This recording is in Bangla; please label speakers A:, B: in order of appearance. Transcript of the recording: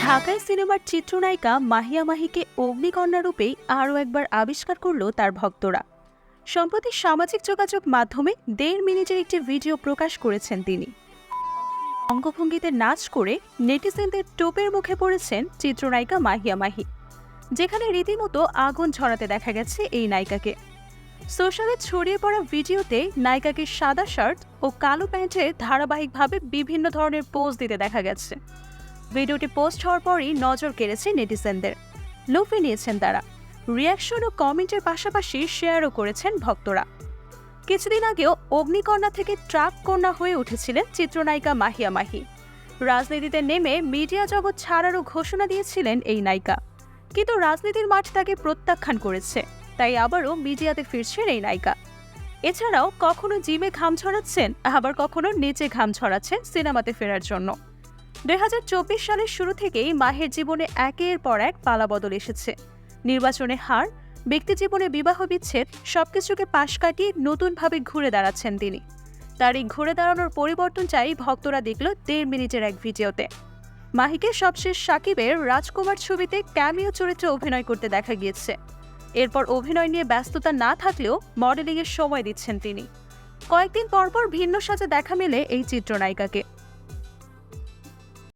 A: ঢাকায় সিনেমার চিত্রনায়িকা মাহিয়া মাহিকে অগ্নিকন্যা রূপেই আরও একবার আবিষ্কার করল তার ভক্তরা। সম্প্রতি সামাজিক যোগাযোগ মাধ্যমে ১.৫ মিনিটের একটি ভিডিও প্রকাশ করেছেন তিনি। অঙ্গভঙ্গিতে নাচ করে নেটিজেনদের টোপের মুখে পড়েছেন চিত্রনায়িকা মাহিয়া মাহি, যেখানে রীতিমতো আগুন ঝরাতে দেখা গেছে এই নায়িকাকে। সোশ্যালে ছড়িয়ে পড়া ভিডিওতে নায়িকাকে সাদা শার্ট ও কালো প্যান্টে ধারাবাহিকভাবে বিভিন্ন ধরনের পোজ দিতে দেখা গেছে। ভিডিওটি পোস্ট হওয়ার পরই নজর কেড়েছে নেটিজেনদের, লুফে নিয়েছেন তারা। রিয়াকশন ও কমেন্টের পাশাপাশি শেয়ারও করেছেন ভক্তরা। কিছুদিন আগেও অগ্নিকন্যা থেকে ট্রাক কন্যা হয়ে উঠেছিলেন চিত্রনায়িকা মাহিয়া মাহি। রাজনীতিতে নেমে মিডিয়া জগৎ ছাড়ারও ঘোষণা দিয়েছিলেন এই নায়িকা, কিন্তু রাজনীতির মাঠ তাকে প্রত্যাখ্যান করেছে, তাই আবারও মিডিয়াতে ফিরছেন এই নায়িকা। এছাড়াও কখনো জিমে ঘাম ছড়াচ্ছেন, আবার কখনো নিচে ঘাম ছড়াচ্ছেন সিনেমাতে ফেরার জন্য। ২০২৪ সালের শুরু থেকেই মাহির জীবনে একের পর এক পালাবদল এসেছে। নির্বাচনে হার, ব্যক্তিজীবনে বিবাহ বিচ্ছেদ, সবকিছুকে পাশ কাটিয়ে নতুনভাবে ঘুরে দাঁড়াচ্ছেন তিনি। তার এই ঘুরে দাঁড়ানোর পরিবর্তন চাই ভক্তরা দেখল ১.৫ মিনিটের এক ভিডিওতে। মাহিকে সবশেষ সাকিবের রাজকুমার ছবিতে ক্যামিও চরিত্রে অভিনয় করতে দেখা গিয়েছে। এরপর অভিনয় নিয়ে ব্যস্ততা না থাকলেও মডেলিংয়ের সময় দিচ্ছেন তিনি। কয়েকদিন পরপর ভিন্ন সাজে দেখা মেলে এই চিত্রনায়িকাকে।